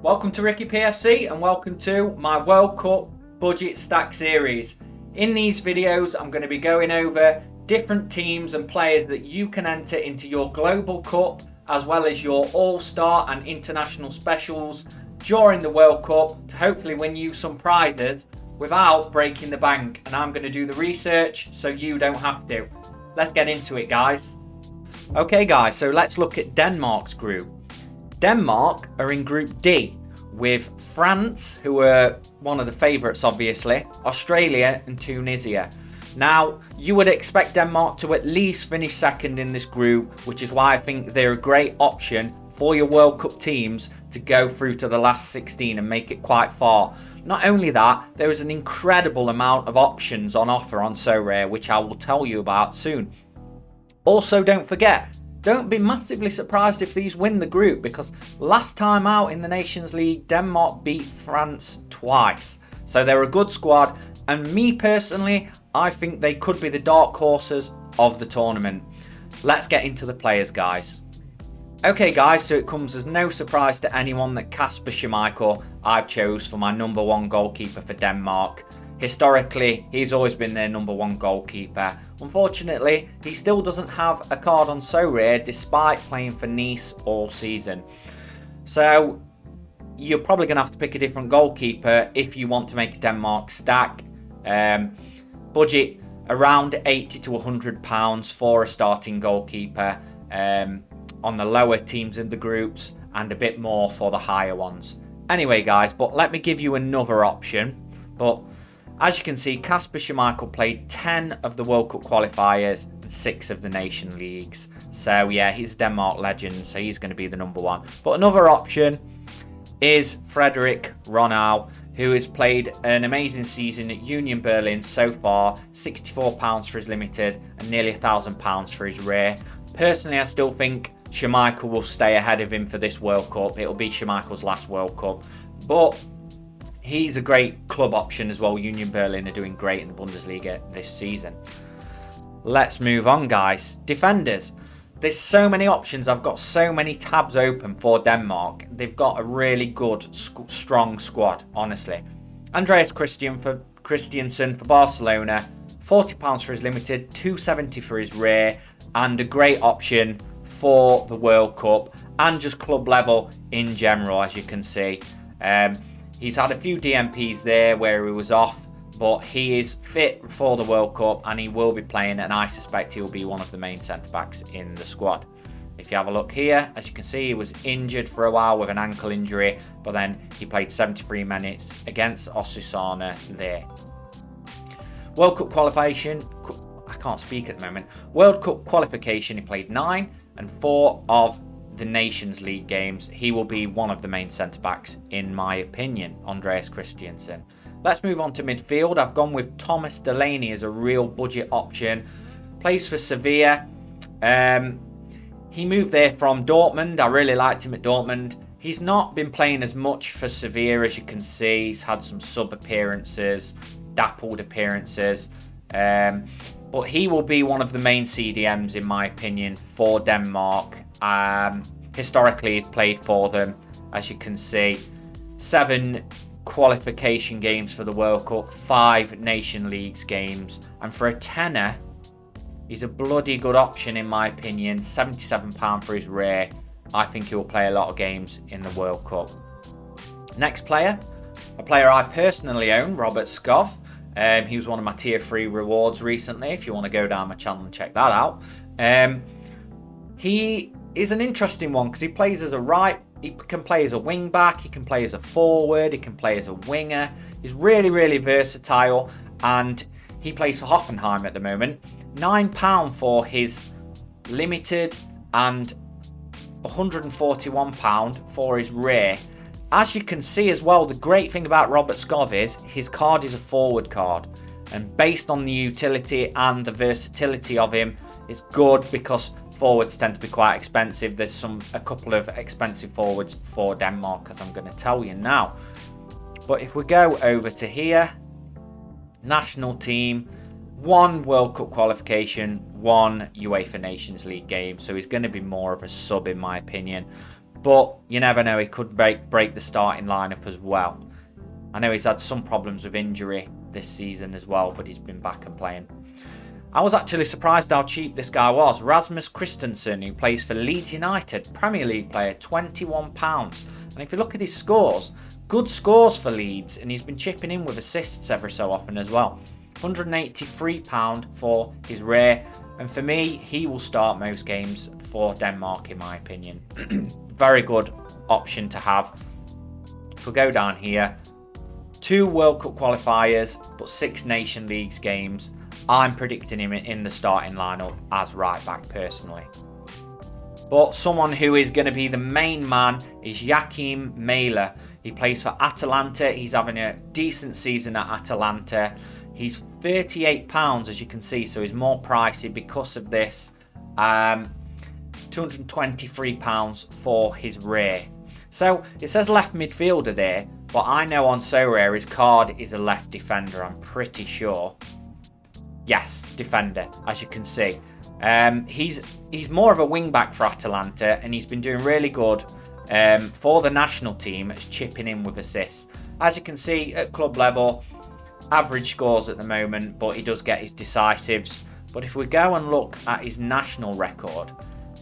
Welcome to RiciP-FC and welcome to my World Cup Budget Stack series. In these videos I'm going to be going over different teams and players that you can enter into your Global Cup as well as your All-Star and International Specials during the World Cup to hopefully win you some prizes without breaking the bank. And I'm going to do the research so you don't have to. Let's get into it, guys. Okay guys, so let's look at Denmark's group. Denmark are in Group D with France, who are one of the favourites obviously, Australia and Tunisia. Now, you would expect Denmark to at least finish second in this group, which is why I think they're a great option for your World Cup teams to go through to the last 16 and make it quite far. Not only that, there is an incredible amount of options on offer on Sorare, which I will tell you about soon. Also, don't forget, don't be massively surprised if these win the group, because last time out in the Nations League, Denmark beat France twice. So they're a good squad, and me personally, I think they could be the dark horses of the tournament. Let's get into the players, guys. Okay guys, so it comes as no surprise to anyone that Kasper Schmeichel I've chose for my number one goalkeeper for Denmark. Historically, he's always been their number one goalkeeper. Unfortunately, he still doesn't have a card on Sorare despite playing for Nice all season. So you're probably going to have to pick a different goalkeeper if you want to make a Denmark stack. Budget around £80 to £100 for a starting goalkeeper on the lower teams in the groups, and a bit more for the higher ones. Anyway guys, but let me give you another option. But as you can see, Kasper Schmeichel played 10 of the World Cup qualifiers and 6 of the Nation Leagues. So yeah, he's a Denmark legend, so he's going to be the number one. But another option is Frederik Ronau, who has played an amazing season at Union Berlin so far. £64 for his limited and nearly £1,000 for his rare. Personally, I still think Schmeichel will stay ahead of him for this World Cup. It'll be Schmeichel's last World Cup. But he's a great club option as well. Union Berlin are doing great in the Bundesliga this season. Let's move on, guys. Defenders. There's so many options. I've got so many tabs open for Denmark. They've got a really good, strong squad, honestly. Andreas Christiansen for Barcelona. £40 for his limited, £270 for his rare, and a great option for the World Cup and just club level in general, as you can see. He's had a few DMPs there where he was off, but he is fit for the World Cup and he will be playing, and I suspect he will be one of the main centre-backs in the squad. If you have a look here, as you can see, he was injured for a while with an ankle injury, but then he played 73 minutes against Osasuna there. World Cup qualification, I can't speak at the moment. World Cup qualification, he played 9 and 4 of the Nations League games. He will be one of the main centre-backs, in my opinion, Andreas Christiansen. Let's move on to midfield. I've gone with Thomas Delaney as a real budget option. Plays for Sevilla. He moved there from Dortmund. I really liked him at Dortmund. He's not been playing as much for Sevilla, as you can see. He's had some sub appearances, dappled appearances. But he will be one of the main CDMs, in my opinion, for Denmark. Historically, he's played for them, as you can see. 7 qualification games for the World Cup, 5 Nation Leagues games. And for a tenner, he's a bloody good option, in my opinion. £77 for his rare. I think he will play a lot of games in the World Cup. Next player, a player I personally own, Robert Skov. He was one of my tier 3 rewards recently, if you want to go down my channel and check that out. He is an interesting one because he plays as a he can play as a wing back, he can play as a forward, he can play as a winger. He's really, really versatile, and he plays for Hoffenheim at the moment. £9 for his limited and £141 for his rare. As you can see as well, the great thing about Robert Skov is his card is a forward card, and based on the utility and the versatility of him, it's good because forwards tend to be quite expensive. There's a couple of expensive forwards for Denmark, as I'm going to tell you now. But if we go over to here, national team, 1 World Cup qualification, 1 UEFA Nations League game, so he's going to be more of a sub, in my opinion. but you never know, he could break the starting lineup as well. I know he's had some problems with injury this season as well, but he's been back and playing. I was actually surprised how cheap this guy was. Rasmus Christensen, who plays for Leeds United, Premier League player, £21. And if you look at his scores, good scores for Leeds, and he's been chipping in with assists every so often as well. £183 for his rare, and for me, he will start most games for Denmark in my opinion. Very good option to have. If we go down here, 2 World Cup qualifiers, but 6 Nation Leagues games. I'm predicting him in the starting lineup as right back personally. But someone who is going to be the main man is Joachim Mæhle. He plays for Atalanta. He's having a decent season at Atalanta. He's £38 as you can see, so he's more pricey because of this. £223 for his rare. So it says left midfielder there, but I know on Sorare his card is a left defender, I'm pretty sure. Yes, defender, as you can see. He's more of a wing back for Atalanta, and he's been doing really good for the national team as chipping in with assists. As you can see at club level, average scores at the moment, but he does get his decisives. But if we go and look at his national record,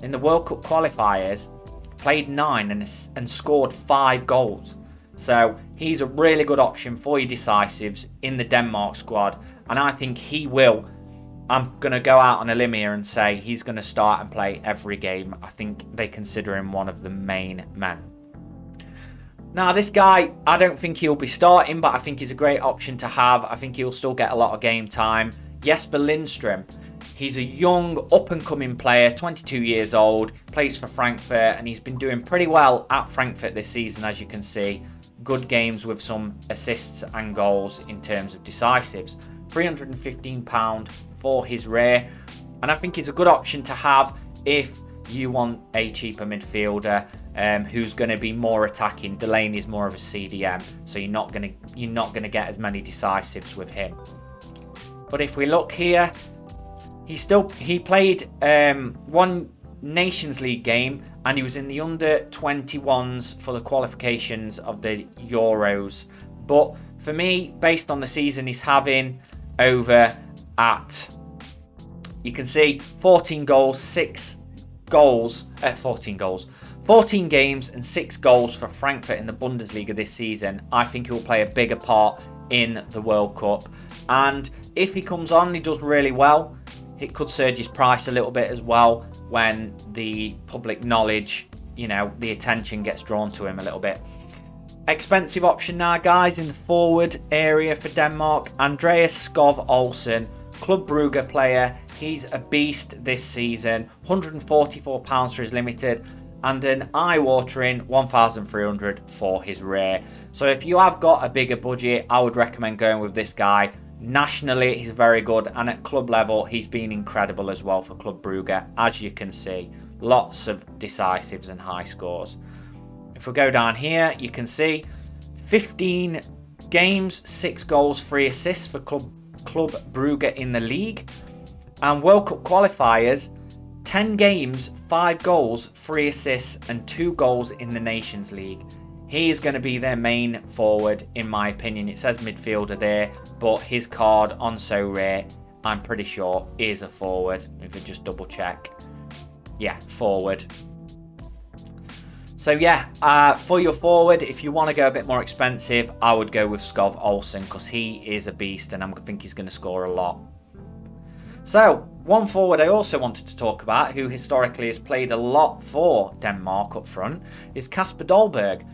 in the World Cup qualifiers, played 9 and scored 5 goals. So he's a really good option for your decisives in the Denmark squad. And I think he will. I'm going to go out on a limb here and say he's going to start and play every game. I think they consider him one of the main men. Now, this guy, I don't think he'll be starting, but I think he's a great option to have. I think he'll still get a lot of game time. Jesper Lindstrøm. He's a young, up-and-coming player, 22 years old, plays for Frankfurt, and he's been doing pretty well at Frankfurt this season, as you can see. Good games with some assists and goals in terms of decisives. £315 for his rare, and I think he's a good option to have if you want a cheaper midfielder who's going to be more attacking. Delaney's more of a CDM, so you're not going to get as many decisives with him. But if we look here, he played 1 Nations League game, and he was in the under 21s for the qualifications of the Euros. But for me, based on the season he's having over at, you can see 14 games and 6 goals for Frankfurt in the Bundesliga this season. I think he will play a bigger part in the World Cup, and if he comes on and he does really well, it could surge his price a little bit as well when the public knowledge, the attention gets drawn to him a little bit. Expensive option now, guys, in the forward area for Denmark. Andreas Skov Olsen, Club Brugge player. He's a beast this season. £144 for his limited, and an eye-watering 1,300 for his rare. So if you have got a bigger budget, I would recommend going with this guy. Nationally, he's very good, and at club level, he's been incredible as well for Club Brugge, as you can see. Lots of decisives and high scores. If we go down here, you can see 15 games, 6 goals, 3 assists for Club Brugge in the league. And World Cup qualifiers, 10 games, 5 goals, 3 assists, and 2 goals in the Nations League. He is going to be their main forward, in my opinion. It says midfielder there, but his card on Sorare, I'm pretty sure, is a forward. We could just double check. Yeah, forward. So yeah, for your forward, if you want to go a bit more expensive, I would go with Skov Olsen, because he is a beast, and I think he's going to score a lot. So, one forward I also wanted to talk about, who historically has played a lot for Denmark up front, is Kasper Dolberg.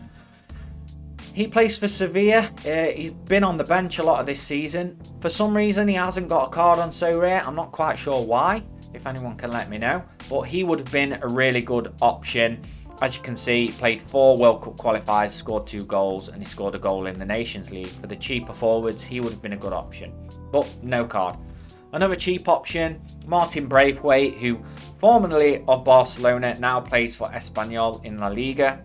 He plays for Sevilla. He's been on the bench a lot of this season. For some reason, he hasn't got a card on Sorare. I'm not quite sure why, if anyone can let me know. But he would have been a really good option. As you can see, he played 4 World Cup qualifiers, scored 2 goals, and he scored a goal in the Nations League. For the cheaper forwards, he would have been a good option. But no card. Another cheap option, Martin Braithwaite, who formerly of Barcelona, now plays for Espanyol in La Liga.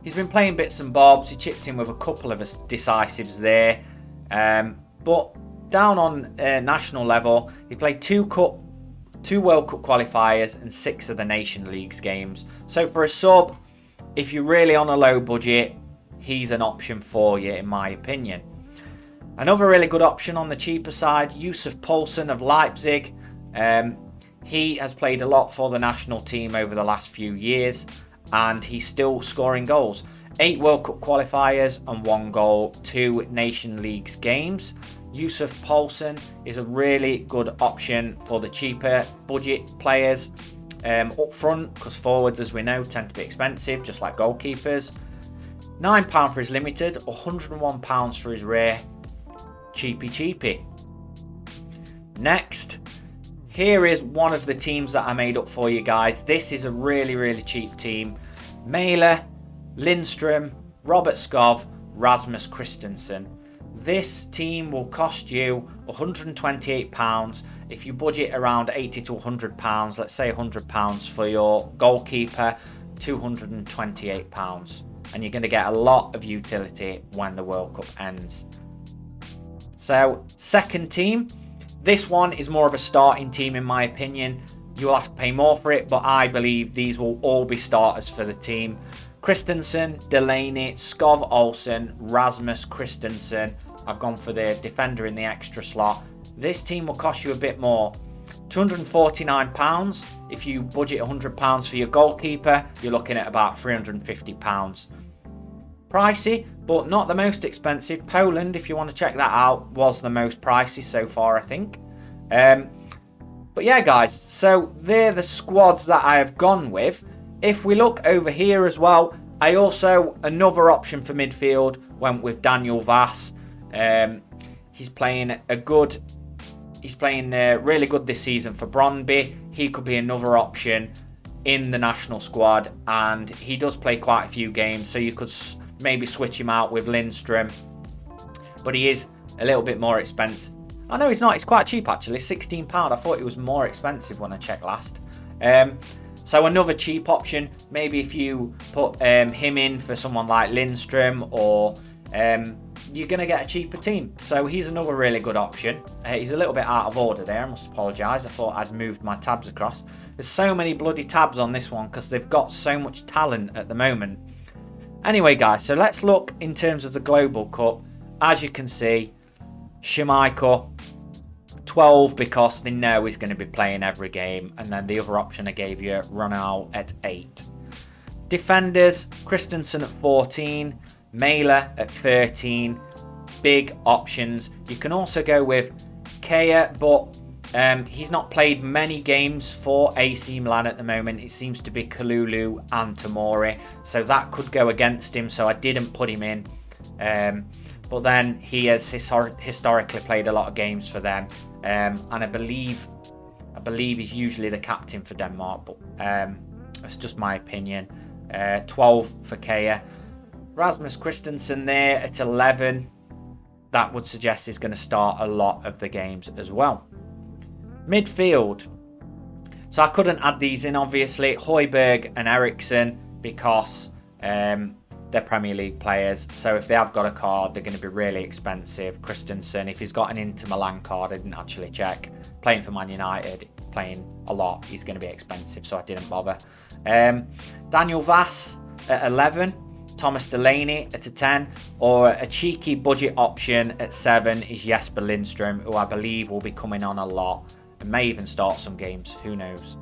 He's been playing bits and bobs. He chipped in with a couple of decisives there. But down on national level, he played 2 2 World Cup qualifiers and 6 of the Nation Leagues games. So for a sub, if you're really on a low budget, he's an option for you, in my opinion. Another really good option on the cheaper side, Yussuf Poulsen of Leipzig. He has played a lot for the national team over the last few years, and he's still scoring goals. 8 World Cup qualifiers and 1 goal, 2 Nation Leagues games. Yussuf Poulsen is a really good option for the cheaper budget players up front, because forwards, as we know, tend to be expensive, just like goalkeepers. £9 for his limited, £101 for his rare. Cheapy. Next, here is one of the teams that I made up for you guys. This is a really cheap team. Mæhle, Lindström, Robert Skov, Rasmus Christensen. This team will cost you £128 if you budget around £80 to £100. Let's say £100 for your goalkeeper, £228, and you're going to get a lot of utility when the World Cup ends. So, second team, this one is more of a starting team in my opinion. You'll have to pay more for it, but I believe these will all be starters for the team. Christensen, Delaney, Skov Olsen, Rasmus Christensen. I've gone for the defender in the extra slot. This team will cost you a bit more. £249. If you budget £100 for your goalkeeper, you're looking at about £350. Pricey, but not the most expensive. Poland, if you want to check that out, was the most pricey so far, I think. But yeah, guys, so they're the squads that I have gone with. If we look over here as well, I also, another option for midfield, went with Daniel Vass. He's playing really good this season for Brøndby. He could be another option in the national squad, and he does play quite a few games, so you could maybe switch him out with Lindström, but he is a little bit more expensive. I know he's not, he's quite cheap actually, £16. I thought it was more expensive when I checked last. So another cheap option, maybe if you put him in for someone like Lindström, or you're going to get a cheaper team. So he's another really good option. He's a little bit out of order there, I must apologise. I thought I'd moved my tabs across. There's so many bloody tabs on this one because they've got so much talent at the moment. Anyway, guys, so let's look in terms of the Global Cup. As you can see, Schmeichel, 12 because they know he's going to be playing every game. And then the other option I gave you, Ronaldo at 8. Defenders, Christensen at 14, Mæhle at 13. Big options. You can also go with Kea, but he's not played many games for AC Milan at the moment. It seems to be Kalulu and Tomori, so that could go against him, so I didn't put him in. But then he has historically played a lot of games for them, and I believe he's usually the captain for Denmark, but that's just my opinion. 12 for Kea. Rasmus Christensen there at 11. That would suggest he's going to start a lot of the games as well. Midfield. So I couldn't add these in, obviously. Højbjerg and Eriksen, because they're Premier League players. So if they have got a card, they're going to be really expensive. Christensen, if he's got an Inter Milan card, I didn't actually check. Playing for Man United, playing a lot, he's going to be expensive, so I didn't bother. Daniel Vass at 11. Thomas Delaney at a 10, or a cheeky budget option at 7 is Jesper Lindström, who I believe will be coming on a lot and may even start some games, who knows.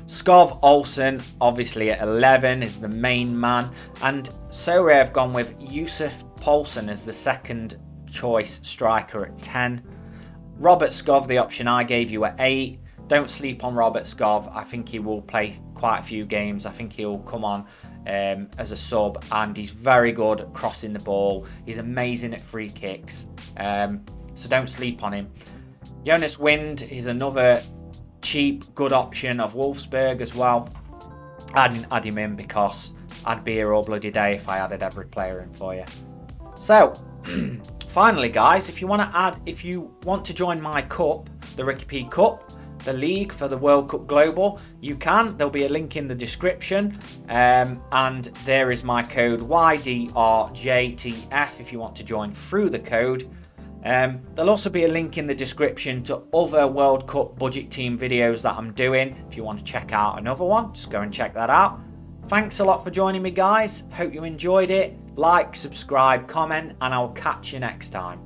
Skov Olsen, obviously at 11, is the main man, and Sorare have gone with Yussuf Poulsen as the second choice striker at 10. Robert Skov, the option I gave you, at 8. Don't sleep on Robert Skov. I think he will play quite a few games. I think he'll come on as a sub, and he's very good at crossing the ball. He's amazing at free kicks, so don't sleep on him. Jonas Wind is another cheap, good option of Wolfsburg as well. I didn't add him in because I'd be here all bloody day if I added every player in for you. So, finally, guys, if you want to join my cup, the RiciP Cup, the league for the World Cup Global, you can. There'll be a link in the description, and there is my code YDRJTF if you want to join through the code. There'll also be a link in the description to other World Cup budget team videos that I'm doing. If you want to check out another one, just go and check that out. Thanks a lot for joining me, guys. Hope you enjoyed it. Like, subscribe, comment, and I'll catch you next time.